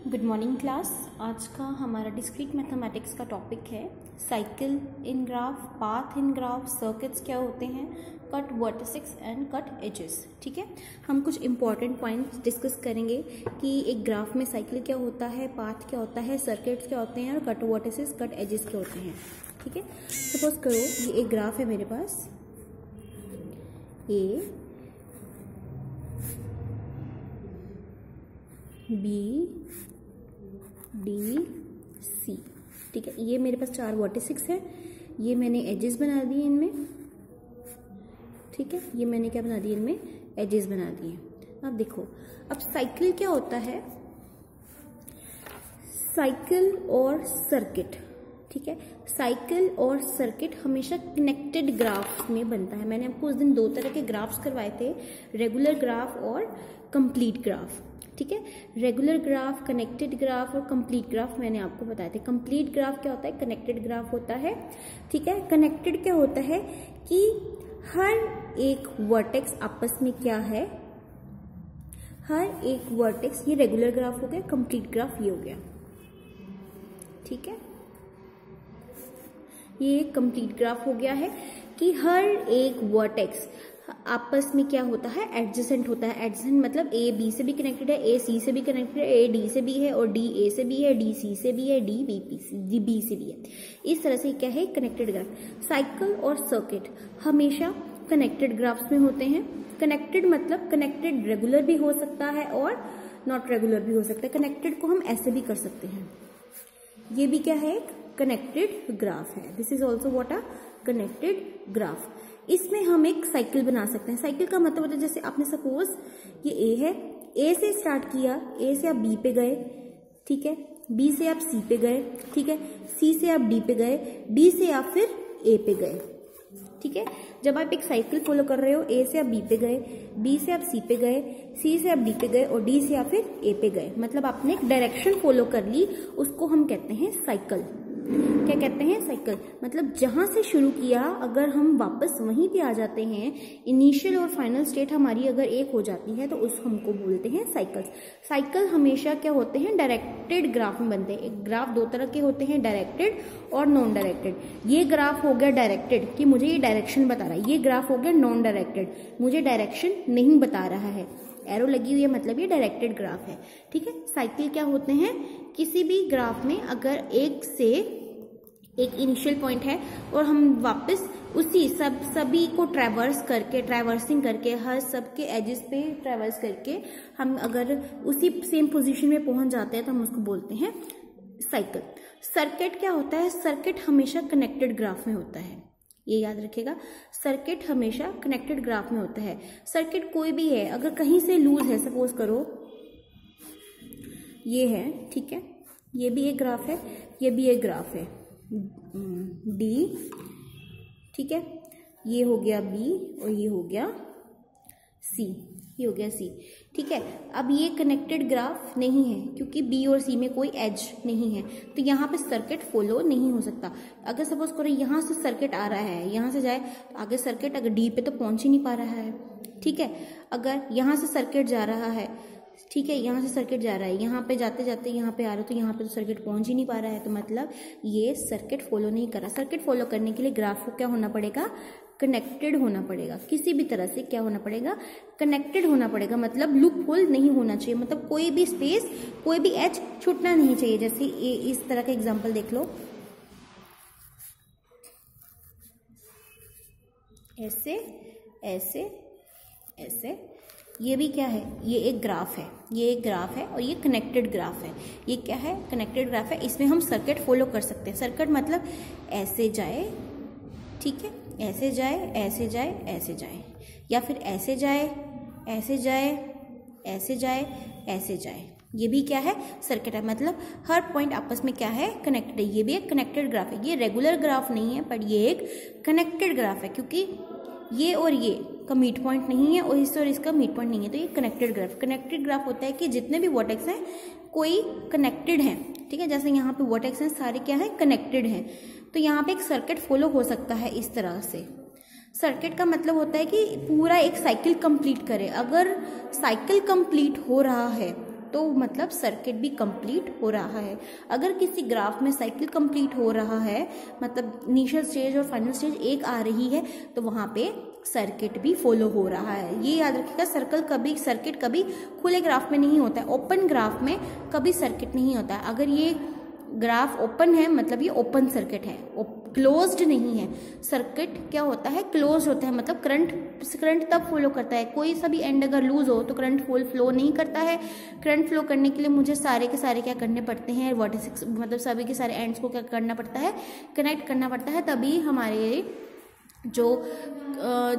Good morning class. आज का हमारा डिस्क्रीट मैथमेटिक्स का टॉपिक है cycle in graph, path in graph, circuits क्या होते हैं, cut vertices and cut edges. ठीक है, हम कुछ इंपॉर्टेंट पॉइंट्स डिस्कस करेंगे कि एक ग्राफ में साइकिल क्या होता है, पाथ क्या होता है, सर्किट्स क्या होते हैं और कट वर्टिसेस कट एजेस क्या होते हैं। ठीक है, सपोज करो ये एक ग्राफ है मेरे पास ए बी डी सी। ठीक है, ये मेरे पास 4 वर्टिसेस है, ये मैंने एजेस बना दिए इनमें। ठीक है, ये मैंने क्या बना दिए, इनमें एजेस बना दिए। अब देखो, अब साइकिल क्या होता है, साइकिल और सर्किट। ठीक है, साइकिल और सर्किट हमेशा कनेक्टेड ग्राफ में बनता है। मैंने आपको उस दिन 2 तरह के ग्राफ्स करवाए थे, रेगुलर ग्राफ और कंप्लीट ग्राफ। ठीक है, रेगुलर ग्राफ, कनेक्टेड ग्राफ और कंप्लीट ग्राफ मैंने आपको बताए थे। कंप्लीट ग्राफ क्या होता है, कनेक्टेड ग्राफ होता है। ठीक है, कनेक्टेड क्या होता है कि हर एक वर्टेक्स आपस में क्या है, हर एक वर्टेक्स, ये रेगुलर ग्राफ हो गया, कंप्लीट ग्राफ ये हो गया। ठीक है, ये कंप्लीट ग्राफ हो गया है कि हर एक वर्टेक्स आपस में क्या होता है, एडजेसेंट होता है। एडजेसेंट मतलब ए बी से भी कनेक्टेड है, ए सी से भी कनेक्टेड है, ए डी से भी है और डी ए से भी है, डी सी से भी है, डी बी से भी है। इस तरह से क्या है, कनेक्टेड ग्राफ। साइकिल और सर्किट हमेशा कनेक्टेड ग्राफ्स में होते हैं। कनेक्टेड मतलब कनेक्टेड रेगुलर भी हो सकता है और नॉट रेगुलर भी हो सकता है। कनेक्टेड को हम ऐसे भी कर सकते हैं, ये भी क्या है, एक कनेक्टेड ग्राफ है। This is also what a connected graph. इसमें हम एक साइकिल बना सकते हैं। साइकिल का मतलब होता है, जैसे आपने सपोज ये ए है, ए से स्टार्ट किया, ए से आप बी पे गए, ठीक है, बी से आप सी पे गए, ठीक है, सी से आप डी पे गए, डी से आप फिर ए पे गए। ठीक है, जब आप एक साइकिल फॉलो कर रहे हो, ए से आप बी पे गए, बी से आप सी पे गए, सी से आप डी पे गए और डी से आप फिर ए पे गए, मतलब आपने एक डायरेक्शन फॉलो कर ली, उसको हम कहते हैं साइकिल। क्या कहते हैं, साइकिल। मतलब जहां से शुरू किया, अगर हम वापस वहीं पे आ जाते हैं, इनिशियल और फाइनल स्टेट हमारी अगर एक हो जाती है, तो उस हमको बोलते हैं साइकिल्स। साइकिल हमेशा क्या होते हैं, डायरेक्टेड ग्राफ में बनते हैं। एक ग्राफ 2 तरह के होते हैं, डायरेक्टेड और नॉन डायरेक्टेड। ये ग्राफ हो गया डायरेक्टेड कि मुझे ये डायरेक्शन बता रहा है, ये ग्राफ हो गया नॉन डायरेक्टेड, मुझे डायरेक्शन नहीं बता रहा है, एरो लगी हुई है, मतलब ये डायरेक्टेड ग्राफ है। ठीक है, साइकिल क्या होते हैं, किसी भी ग्राफ में अगर एक से एक इनिशियल पॉइंट है और हम वापस उसी सभी को ट्रैवर्सिंग करके हर सबके एजेस पे ट्रैवर्स करके हम अगर उसी सेम पोजीशन में पहुंच जाते हैं, तो हम उसको बोलते हैं साइकिल। सर्किट क्या होता है, सर्किट हमेशा कनेक्टेड ग्राफ में होता है, ये याद रखिएगा। सर्किट हमेशा कनेक्टेड ग्राफ में होता है। सर्किट कोई भी है, अगर कहीं से लूज है, सपोज करो ये है, ठीक है, ये भी एक ग्राफ है, ये भी एक ग्राफ है डी, ठीक है, ये हो गया बी और ये हो गया सी, ये हो गया सी। ठीक है, अब ये कनेक्टेड ग्राफ नहीं है क्योंकि बी और सी में कोई एज नहीं है, तो यहाँ पे सर्किट फॉलो नहीं हो सकता। अगर सपोज करो यहाँ से सर्किट आ रहा है, यहाँ से जाए तो आगे सर्किट अगर डी पे तो पहुंच ही नहीं पा रहा है। ठीक है, अगर यहाँ से सर्किट जा रहा है, ठीक है, यहाँ से सर्किट जा रहा है, यहाँ पे जाते जाते यहाँ पे आ रहा है, तो यहाँ पे तो सर्किट पहुंच ही नहीं पा रहा है, तो मतलब ये सर्किट फॉलो नहीं कर रहा। सर्किट फॉलो करने के लिए ग्राफ को क्या होना पड़ेगा, कनेक्टेड होना पड़ेगा। किसी भी तरह से क्या होना पड़ेगा, कनेक्टेड होना पड़ेगा। मतलब लूप होल नहीं होना चाहिए, मतलब कोई भी स्पेस, कोई भी एज छूटना नहीं चाहिए। जैसे इस तरह का एग्जाम्पल देख लो, ऐसे ऐसे ऐसे, ये भी क्या है, ये एक ग्राफ है, ये एक ग्राफ है और ये कनेक्टेड ग्राफ है। ये क्या है, कनेक्टेड ग्राफ है, इसमें हम सर्किट फॉलो कर सकते हैं। सर्किट मतलब ऐसे जाए, ठीक है, ऐसे जाए, ऐसे जाए, ऐसे जाए, या फिर ऐसे जाए, ऐसे जाए, ऐसे जाए, ऐसे जाए, ये भी क्या है, सर्किट है। मतलब हर पॉइंट आपस में क्या है, कनेक्टेड है। ये भी एक कनेक्टेड ग्राफ है। ये रेगुलर ग्राफ नहीं है, पर ये एक कनेक्टेड ग्राफ है क्योंकि ये और ये का मीट पॉइंट नहीं है और इससे और इसका मीट पॉइंट नहीं है, तो ये कनेक्टेड ग्राफ। कनेक्टेड ग्राफ होता है कि जितने भी वर्टेक्स हैं कोई कनेक्टेड हैं। ठीक है, जैसे यहाँ पे वर्टेक्स हैं, सारे क्या है, कनेक्टेड हैं, तो यहाँ पे एक सर्किट फॉलो हो सकता है इस तरह से। सर्किट का मतलब होता है कि पूरा एक साइकिल कंप्लीट करे। अगर साइकिल कंप्लीट हो रहा है तो मतलब सर्किट भी कंप्लीट हो रहा है। अगर किसी ग्राफ में साइकिल कंप्लीट हो रहा है, मतलब इनिशियल स्टेज और फाइनल स्टेज एक आ रही है, तो वहां पे सर्किट भी फॉलो हो रहा है। ये याद रखिएगा, सर्किट कभी खुले ग्राफ में नहीं होता है, ओपन ग्राफ में कभी सर्किट नहीं होता है। अगर ये ग्राफ ओपन है मतलब ये ओपन सर्किट है, क्लोज्ड नहीं है। सर्किट क्या होता है, क्लोज होता है, मतलब करंट तब फॉलो करता है, कोई सा भी एंड अगर लूज हो तो करंट फ्लो नहीं करता है। करंट फ्लो करने के लिए मुझे सारे के सारे क्या करने पड़ते हैं, वर्टिसेस मतलब सभी के सारे एंड्स को क्या करना पड़ता है, कनेक्ट करना पड़ता है, तभी हमारे जो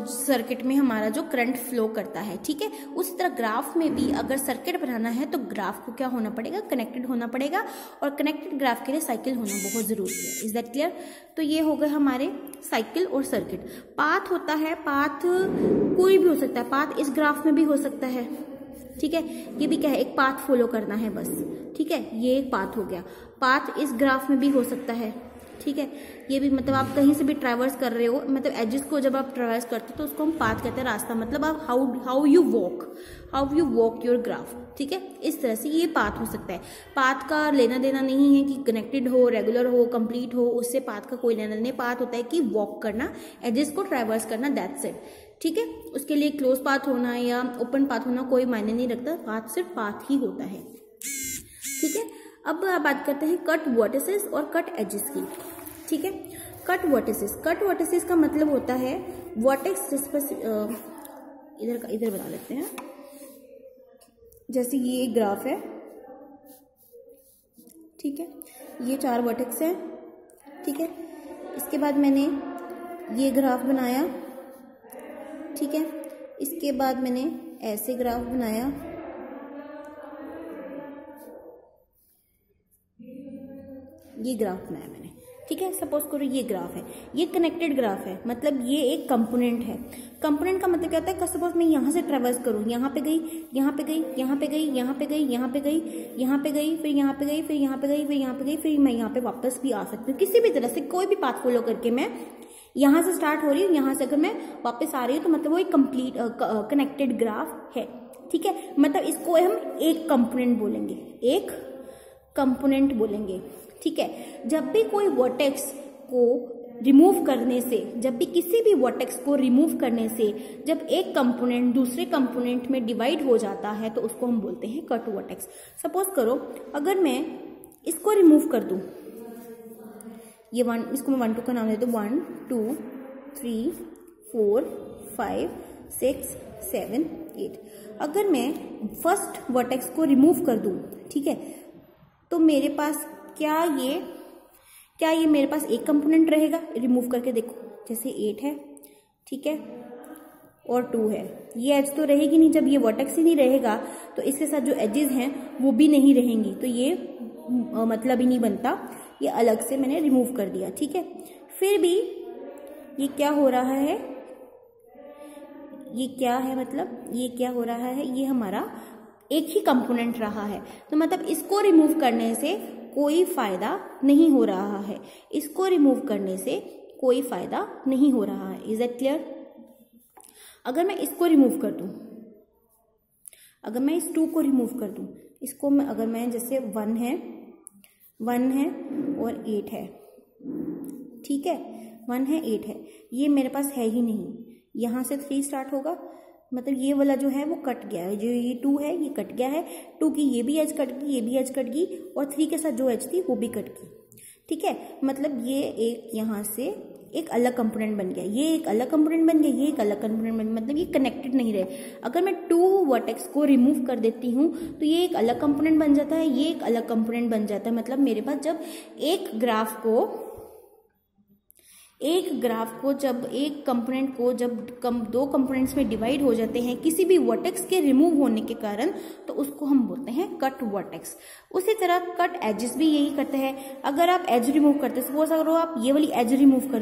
सर्किट में हमारा जो करंट फ्लो करता है। ठीक है, उसी तरह ग्राफ में भी अगर सर्किट बनाना है तो ग्राफ को क्या होना पड़ेगा, कनेक्टेड होना पड़ेगा, और कनेक्टेड ग्राफ के लिए साइकिल होना बहुत जरूरी है। Is that clear? तो ये हो गए हमारे साइकिल और सर्किट। पाथ होता है, पाथ कोई भी हो सकता है, पाथ इस ग्राफ में भी हो सकता है। ठीक है, ये भी क्या है, एक पाथ फॉलो करना है बस। ठीक है, ये एक पाथ हो गया। पाथ इस ग्राफ में भी हो सकता है। ठीक है, ये भी मतलब आप कहीं से भी ट्रैवर्स कर रहे हो, मतलब एजेस को जब आप ट्रैवर्स करते हो तो उसको हम पाथ कहते हैं, रास्ता। मतलब आप how you walk your graph. ठीक है, इस तरह से ये पाथ हो सकता है। पाथ का लेना देना नहीं है कि कनेक्टेड हो, रेगुलर हो, कंप्लीट हो, उससे पाथ का कोई लेना नहीं। पाथ होता है कि वॉक करना, एजेस को ट्रैवर्स करना, दैट्स इट। ठीक है, उसके लिए क्लोज पाथ होना या ओपन पाथ होना कोई मायने नहीं रखता, पाथ सिर्फ पाथ ही होता है। ठीक है, अब बात करते हैं कट वर्टिसेस और कट एजेस की। ठीक है, कट वर्टिसेस का मतलब होता है वर्टेक्स जिस पर इधर बना लेते हैं। जैसे ये एक ग्राफ है, ठीक है, ये 4 वर्टेक्स है। ठीक है, इसके बाद मैंने ये ग्राफ बनाया। ठीक है, इसके बाद मैंने ऐसे ग्राफ बनाया, ये ग्राफ बनाया मैंने। ठीक है, सपोज करो ये ग्राफ है, ये कनेक्टेड ग्राफ है, मतलब ये एक कंपोनेंट है। कंपोनेंट का मतलब क्या होता है, सपोज मैं यहाँ से ट्रेवर्स करूँ, यहाँ पे गई, यहाँ पे गई, यहाँ पे गई, यहाँ पे गई, यहाँ पे गई, यहाँ पे गई, फिर यहाँ पे गई, फिर यहाँ पे गई, फिर यहाँ पे गई, फिर मैं यहाँ पे वापस भी आ सकती हूँ। किसी भी तरह से कोई भी पाथ फॉलो करके मैं यहाँ से स्टार्ट हो रही हूँ, यहाँ से अगर मैं वापस आ रही हूँ तो मतलब वो एक कंप्लीट कनेक्टेड ग्राफ है। ठीक है, मतलब इसको हम एक कंपोनेंट बोलेंगे, एक कंपोनेंट बोलेंगे। ठीक है, जब भी कोई वर्टेक्स को रिमूव करने से, जब भी किसी भी वर्टेक्स को रिमूव करने से जब एक कंपोनेंट दूसरे कंपोनेंट में डिवाइड हो जाता है तो उसको हम बोलते हैं कट वर्टेक्स। सपोज करो अगर मैं इसको रिमूव कर दूं, ये इसको मैं 1 2 का नाम देता हूं, 1 2 3 4 5 6 7 8। अगर मैं फर्स्ट वर्टेक्स को रिमूव कर दूं, ठीक है, तो मेरे पास क्या ये मेरे पास एक कंपोनेंट रहेगा। रिमूव करके देखो, जैसे 8 है, ठीक है, और 2 है, ये एज तो रहेगी नहीं। जब ये वर्टेक्स ही नहीं रहेगा तो इसके साथ जो एजेस हैं वो भी नहीं रहेंगी, तो ये मतलब ही नहीं बनता, ये अलग से मैंने रिमूव कर दिया। ठीक है, फिर भी ये क्या हो रहा है, ये क्या है, मतलब ये क्या हो रहा है, ये हमारा एक ही कंपोनेंट रहा है। तो मतलब इसको रिमूव करने से कोई फायदा नहीं हो रहा है, इसको रिमूव करने से कोई फायदा नहीं हो रहा है। Is that clear? अगर मैं इसको रिमूव कर दूं, अगर मैं इस 2 को रिमूव कर दूं, इसको मैं अगर मैं जैसे 1 है और 8 है, ठीक है, 1 है 8 है, ये मेरे पास है ही नहीं। यहां से 3 स्टार्ट होगा, मतलब ये वाला जो है वो कट गया है, जो ये 2 है ये कट गया है, 2 की ये भी एज कट गई, ये भी एज कट गई, और 3 के साथ जो एज थी वो भी कट गई। ठीक है, मतलब ये एक यहाँ से एक अलग कंपोनेंट बन गया, ये एक अलग कंपोनेंट बन गया, ये एक अलग कंपोनेंट बन गया, मतलब ये कनेक्टेड नहीं रहे। अगर मैं 2 वर्टेक्स को रिमूव कर देती हूँ तो ये एक अलग कंपोनेंट बन जाता है, ये एक अलग कंपोनेंट बन जाता है। मतलब मेरे पास जब एक ग्राफ को जब एक कंपोनेंट को जब 2 कंपोनेंट्स में डिवाइड हो जाते हैं किसी भी वर्टेक्स के रिमूव होने के कारण, तो उसको हम बोलते हैं कट वर्टेक्स। उसी तरह कट एजेस भी यही करते हैं। अगर आप एज रिमूव करते हो, सपोज अगर आप ये वाली एज रिमूव कर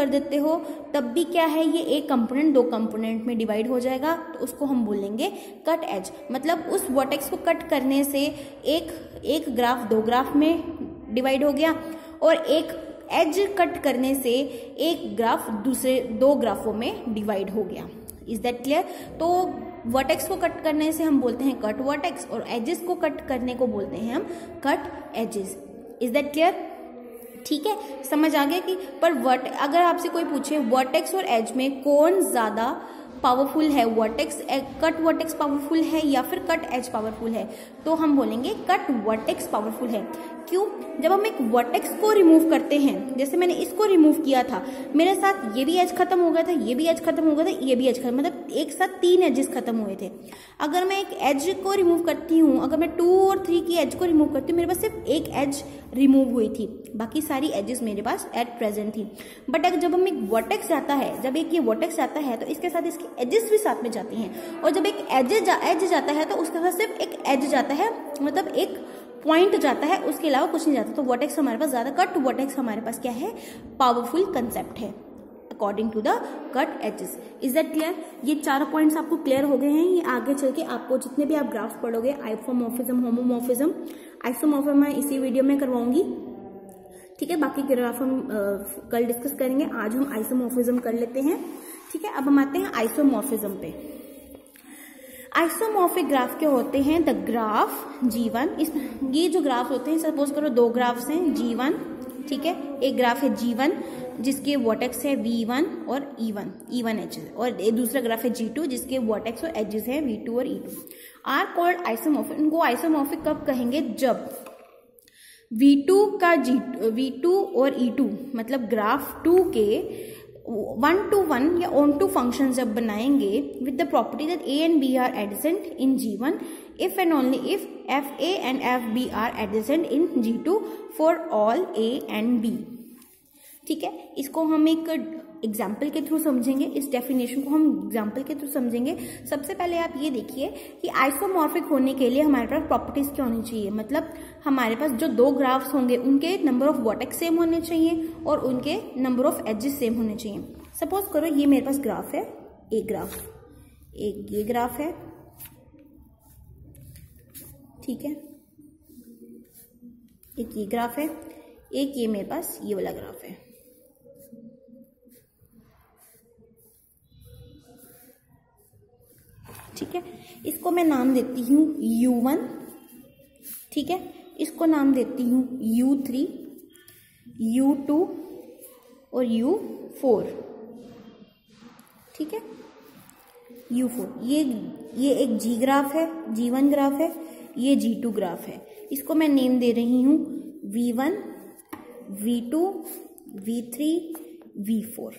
देते हो, तब भी क्या है, ये एक कंपोनेंट 2 कंपोनेंट में डिवाइड हो जाएगा, तो उसको हम बोलेंगे कट एज। मतलब उस वर्टेक्स को कट करने से एक ग्राफ 2 ग्राफ में डिवाइड हो गया, और एक एज कट करने से एक ग्राफ दूसरे 2 ग्राफों में डिवाइड हो गया। Is that clear? तो वर्टेक्स को कट करने से हम बोलते हैं कट वर्टेक्स, और एजेस को कट करने को बोलते हैं हम cut edges. Is that clear? ठीक है, समझ आ गया कि पर अगर आपसे कोई पूछे वर्टेक्स और एज में कौन ज्यादा पावरफुल है, वर्टेक्स कट वर्टेक्स पावरफुल है या फिर कट एज पावरफुल है, तो हम बोलेंगे कट वर्टेक्स पावरफुल है। क्यों? जब हम एक वर्टेक्स को रिमूव करते हैं, जैसे मैंने इसको रिमूव किया था, मेरे साथ ये भी एज खत्म हो गया था, ये भी एज खत्म हो गया था, ये भी एज खत्म, मतलब एक साथ 3 एजेस खत्म हुए थे। अगर मैं एक एज को रिमूव करती हूँ, अगर मैं 2 और 3 की एज को रिमूव करती हूँ, मेरे पास सिर्फ एक एज रिमूव हुई थी, बाकी सारी एजेस मेरे पास एट प्रेजेंट थी। बट अगर जब हम एक वर्टेक्स जाता है, जब एक ये वर्टेक्स जाता है तो इसके साथ इसकी एजेस भी साथ में जाती हैं, और जब एक एज जाता है तो उसके साथ सिर्फ एक एज जाता है, मतलब एक पॉइंट जाता है, उसके अलावा कुछ नहीं जाता। तो वर्टेक्स हमारे पास ज्यादा, कट वर्टेक्स हमारे पास क्या है, पावरफुल कंसेप्ट है according to the cut edges. Is that clear? ये 4 पॉइंट्स आपको क्लियर हो गए हैं। ये आगे चल के आपको जितने भी आप ग्राफ्स पढ़ोगे, आइसोमॉर्फिज्म, होमोमॉर्फिज्म, आइसोमॉर्फिज्म मैं इसी वीडियो में करवाऊंगी, ठीक है। बाकी ग्राफ हम कल डिस्कस करेंगे, आज हम आइसोमॉर्फिज्म कर लेते हैं, ठीक है। अब हम आते हैं आइसोमॉर्फिज्म पे। आइसोमॉर्फिक ग्राफ के होते हैं द ग्राफ G1। ये जो ग्राफ होते हैं, सपोज करो 2 ग्राफ्स हैं G1, ठीक है। एक ग्राफ है G1 जिसके वर्टेक्स है V1 और E1 एजेस, और दूसरा ग्राफ है G2 जिसके वर्टेक्स और एजेस है V2 और E2। Are called isomorphic. इनको आइसोमॉर्फिक कब कहेंगे? जब V2 और E2 मतलब ग्राफ 2 के 1-to-1 या on-to फंक्शन जब बनाएंगे with the property that A and B are adjacent in G1 if and only if FA and FB are adjacent in G2 for all A and B, ठीक है। इसको हम एक example के through समझेंगे, इस डेफिनेशन को हम एग्जाम्पल के थ्रू समझेंगे। सबसे पहले आप ये देखिए कि आइसोमॉर्फिक होने के लिए हमारे पास प्रॉपर्टीज क्या होनी चाहिए, मतलब हमारे पास जो 2 ग्राफ्स होंगे उनके नंबर ऑफ वर्टेक्स सेम होने चाहिए और उनके नंबर ऑफ एजेस सेम होने चाहिए। सपोज करो ये मेरे पास ग्राफ है, एक ये ग्राफ है, ठीक है, एक ये ग्राफ है, एक ये मेरे पास ये वाला ग्राफ है, ठीक है। इसको मैं नाम देती हूँ U1, ठीक है। इसको नाम देती हूँ U3, U2 और U4, ठीक है। U4 ये एक G ग्राफ है, G1 ग्राफ है, ये G2 ग्राफ है। इसको मैं नेम दे रही हूँ V1, V2, V3, V4,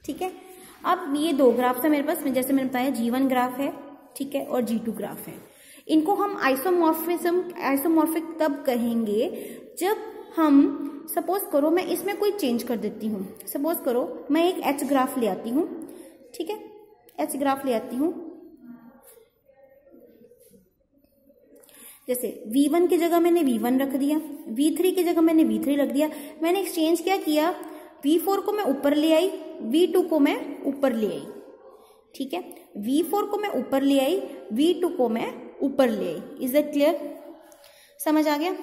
ठीक है। अब ये 2 ग्राफ है मेरे पास, जैसे मैंने बताया G1 ग्राफ है, ठीक है, और G2 ग्राफ है। इनको हम आइसोमॉर्फिक तब कहेंगे जब हम, सपोज करो मैं इसमें कोई चेंज कर देती हूँ, सपोज करो मैं एक H ग्राफ ले आती हूँ, ठीक है, H ग्राफ ले आती हूँ, जैसे V1 की जगह मैंने V1 रख दिया, V3 की जगह मैंने V3 रख दिया। मैंने एक्सचेंज क्या किया, V4 को मैं ऊपर ले आई, V2 को मैं ऊपर ले आई, ठीक है। V4 को मैं ऊपर ले आई, V2 को मैं ऊपर ले आई। Is that clear? समझ आ गया?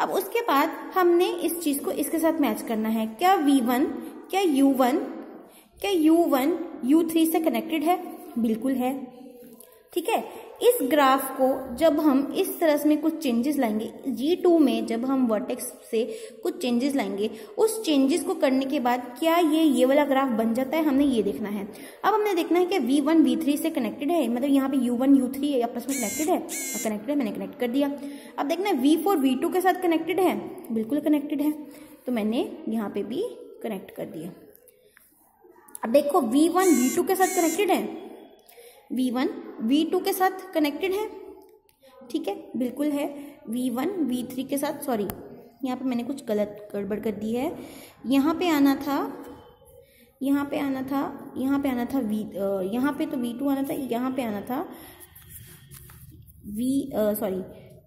अब उसके बाद हमने इस चीज को इसके साथ मैच करना है। क्या U1 U3 से कनेक्टेड है? बिल्कुल है, ठीक है। इस ग्राफ को जब हम इस तरह से कुछ चेंजेस लाएंगे, G2 में जब हम वर्टेक्स से कुछ चेंजेस लाएंगे, उस चेंजेस को करने के बाद क्या ये वाला ग्राफ बन जाता है, हमने ये देखना है। अब हमने देखना है कि V1 V3 से कनेक्टेड है, मतलब यहाँ पे U1 U3 आपस में कनेक्टेड है, और कनेक्टेड है, मैंने कनेक्ट कर दिया। अब देखना है V4 V2 के साथ कनेक्टेड है, बिल्कुल कनेक्टेड है, तो मैंने यहाँ पे भी कनेक्ट कर दिया। अब देखो V1 V2 के साथ कनेक्टेड है, V1 V2 के साथ कनेक्टेड है, ठीक है, बिल्कुल है। V1 V3 के साथ, सॉरी यहाँ पे मैंने कुछ गलत गड़बड़ कर दी है, यहाँ पे आना था यहाँ पे तो V2 आना था, यहाँ पे आना था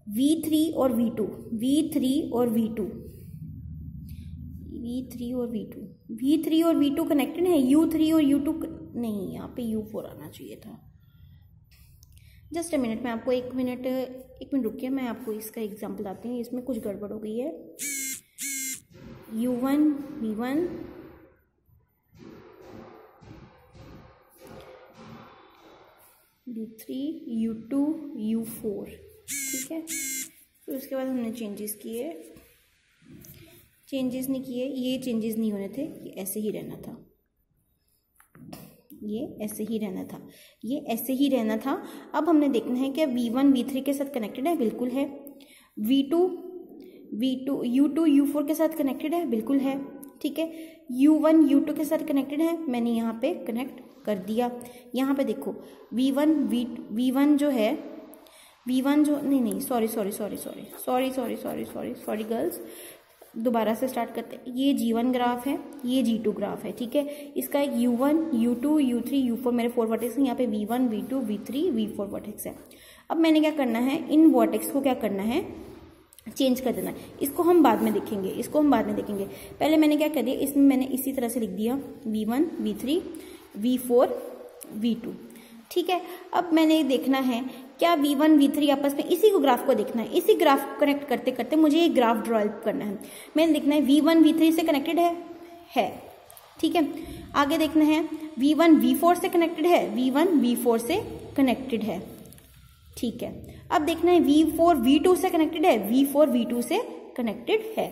V3 और V2, V3 और V2 कनेक्टेड है। U3 और U2 नहीं, यहाँ पे U4 आना चाहिए था। जस्ट अ मिनट, मैं आपको एक मिनट रुकिए, मैं आपको इसका एग्जाम्पल आती हूँ, इसमें कुछ गड़बड़ हो गई है। U1 V1 U3 U2 U4, ठीक है। फिर उसके बाद हमने चेंजेस किए, चेंजेस नहीं किए, ये चेंजेस नहीं होने थे, ये ऐसे ही रहना था, ये ऐसे ही रहना था, ये ऐसे ही रहना था। अब हमने देखना है कि V1 V3 के साथ कनेक्टेड है, बिल्कुल है। V2 U2 U4 के साथ कनेक्टेड है, बिल्कुल है, ठीक है। U1 U2 के साथ कनेक्टेड है, मैंने यहाँ पे कनेक्ट कर दिया। यहाँ पे देखो V1 जो है, V1 जो नहीं सॉरी गर्ल्स, दोबारा से स्टार्ट करते हैं। ये G1 ग्राफ है, ये G2 ग्राफ है, ठीक है। इसका एक U1 U2 U3 U4 मेरे 4 वर्टेक्स हैं, यहाँ पे V1 V2 V3 V4 vertex है। अब मैंने क्या करना है, इन वर्टेक्स को क्या करना है, चेंज कर देना है। इसको हम बाद में देखेंगे, पहले मैंने क्या कर दिया, इसमें मैंने इसी तरह से लिख दिया V1 V3 V4 V2, ठीक है। अब मैंने देखना है क्या V1 V3 आपस में, इसी को ग्राफ को देखना है, इसी ग्राफ को कनेक्ट करते करते मुझे ये ग्राफ ड्रॉ करना है। मैंने देखना है V1 V3 से कनेक्टेड है, ठीक है। आगे देखना है V1 V4 से कनेक्टेड है, V1 V4 से कनेक्टेड है, ठीक है। अब देखना है V4 V2 से कनेक्टेड है, V4 V2 से कनेक्टेड है।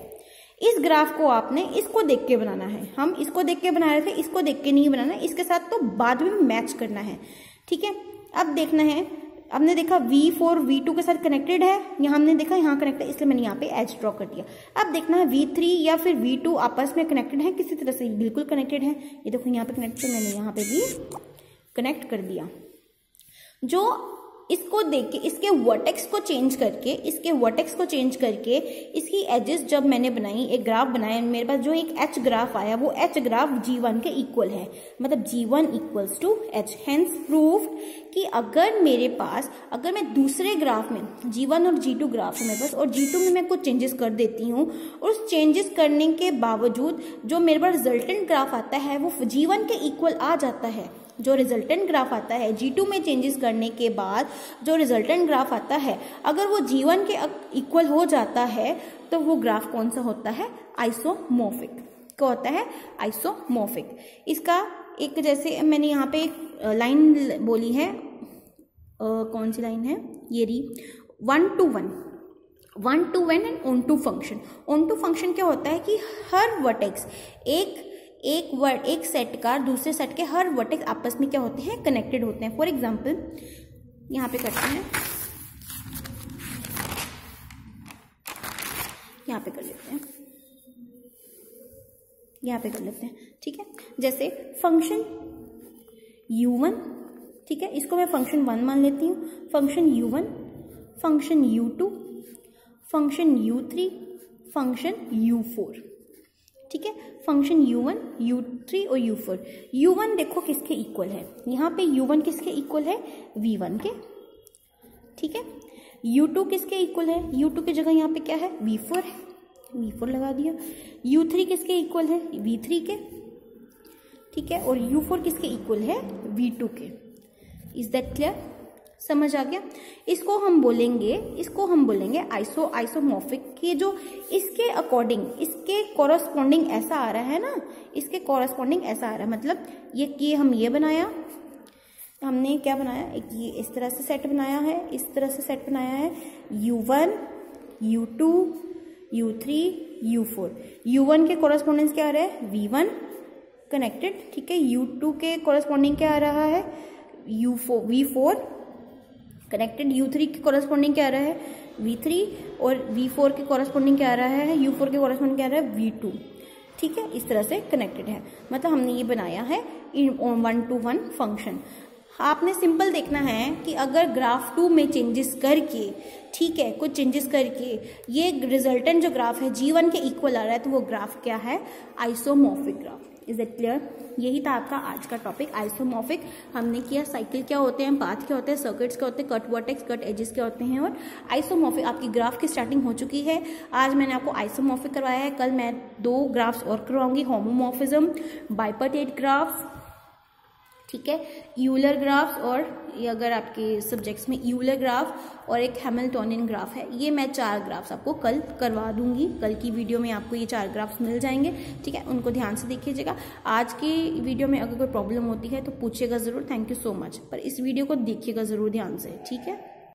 इस ग्राफ को आपने इसको देख के बनाना है, हम इसको देख के बना रहे थे, इसको देख के नहीं बनाना, इसके साथ तो बाद में मैच करना है, ठीक है। अब देखना है, हमने देखा V4 V2 के साथ कनेक्टेड है, यहाँ हमने देखा यहाँ कनेक्टेड है, इसलिए मैंने यहाँ पे एज ड्रॉ कर दिया। अब देखना है V3 या फिर V2 आपस में कनेक्टेड है, किसी तरह से बिल्कुल कनेक्टेड है, ये देखो यहाँ पे कनेक्ट, तो मैंने यहाँ पे भी कनेक्ट कर दिया। जो इसको देख के इसके वर्टेक्स को चेंज करके इसकी एजेस जब मैंने बनाई, एक ग्राफ बनाया, मेरे पास जो एक H ग्राफ आया वो H ग्राफ G1 के इक्वल है, मतलब G1 equals to H। Hence prove कि अगर मैं दूसरे ग्राफ में G1 और G2 ग्राफ है मेरे पास, और G2 में मैं कुछ चेंजेस कर देती हूँ, और उस चेंजेस करने के बावजूद जो मेरे पास रिजल्टेंट ग्राफ आता है वो G1 के इक्वल आ जाता है। जो रिजल्टेंट ग्राफ आता है G2 में चेंजेस करने के बाद जो रिजल्टेंट ग्राफ आता है, अगर वो G1 के इक्वल हो जाता है तो वो ग्राफ कौन सा होता है, आइसोमॉर्फिक। क्या होता है, आइसोमॉर्फिक। इसका एक, जैसे मैंने यहाँ पे एक लाइन बोली है, कौन सी लाइन है, ये रही, 1 to 1 and onto function. Onto function क्या होता है कि हर वर्टेक्स एक सेट का दूसरे सेट के हर वर्टेक्स आपस में क्या होते हैं, कनेक्टेड होते हैं। फॉर एग्जाम्पल यहाँ पे करते हैं, यहाँ पे कर लेते हैं, ठीक है। जैसे फंक्शन U1, ठीक है, इसको मैं फंक्शन 1 मान लेती हूँ, function U1, function U2, function U3, function U4, ठीक है। फंक्शन U1 U3 और U4। U1 देखो किसके इक्वल है, यहाँ पे U1 किसके इक्वल है, V1 के, ठीक है। U2 किसके इक्वल है, U2 की जगह यहाँ पे क्या है, V4 है, V4 लगा दिया। U3 किसके इक्वल है, V3 के, ठीक है। और U4 किसके इक्वल है, V2 के। इज दैट क्लियर, समझ आ गया। इसको हम बोलेंगे आइसोमॉर्फिक के, जो इसके अकॉर्डिंग, इसके कॉरस्पॉन्डिंग ऐसा आ रहा है ना, इसके कॉरस्पॉन्डिंग ऐसा आ रहा है, मतलब ये हम ये बनाया, हमने क्या बनाया, एक ये इस तरह से सेट बनाया है, U1 U2 U3 U4। U1 के कॉरस्पॉन्डेंस क्या आ रहा है, V1 कनेक्टेड, ठीक है। U2 के कॉरस्पॉन्डिंग क्या आ रहा है, V4 कनेक्टेड। U3 के कॉरस्पॉन्डिंग क्या आ रहा है, V3, और V4 के कॉरस्पॉन्डिंग क्या आ रहा है, U4 के कॉरस्पॉन्डिंग क्या आ रहा है, V2, ठीक है। इस तरह से कनेक्टेड है, मतलब हमने ये बनाया है 1 to 1 फंक्शन। आपने सिंपल देखना है कि अगर ग्राफ 2 में चेंजेस करके, ठीक है, कुछ चेंजेस करके ये रिजल्टेंट जो ग्राफ है G1 के इक्वल आ रहा है, तो वो ग्राफ क्या है, isomorphic graph. Is that clear. यही था आपका आज का टॉपिक, आइसोमॉर्फिक। हमने किया साइकिल क्या होते हैं, पाथ क्या होते हैं, सर्किट्स क्या होते हैं, कट वर्टेक्स, कट एजेस क्या होते हैं, और आइसोमॉर्फिक आपकी ग्राफ की स्टार्टिंग हो चुकी है। आज मैंने आपको आइसोमॉर्फिक करवाया है, कल मैं 2 ग्राफ्स और करवाऊंगी, होमोमॉर्फिज्म, बाइपर्टेट ग्राफ, ठीक है। यूलर ग्राफ और ये अगर आपके सब्जेक्ट्स में यूलर ग्राफ और एक हैमिल्टोनियन ग्राफ है, ये मैं 4 ग्राफ्स आपको कल करवा दूंगी। कल की वीडियो में आपको ये 4 ग्राफ्स मिल जाएंगे, ठीक है। उनको ध्यान से देखिएगा। आज की वीडियो में अगर कोई प्रॉब्लम होती है तो पूछिएगा ज़रूर। Thank you so much. पर इस वीडियो को देखिएगा ज़रूर ध्यान से, ठीक है।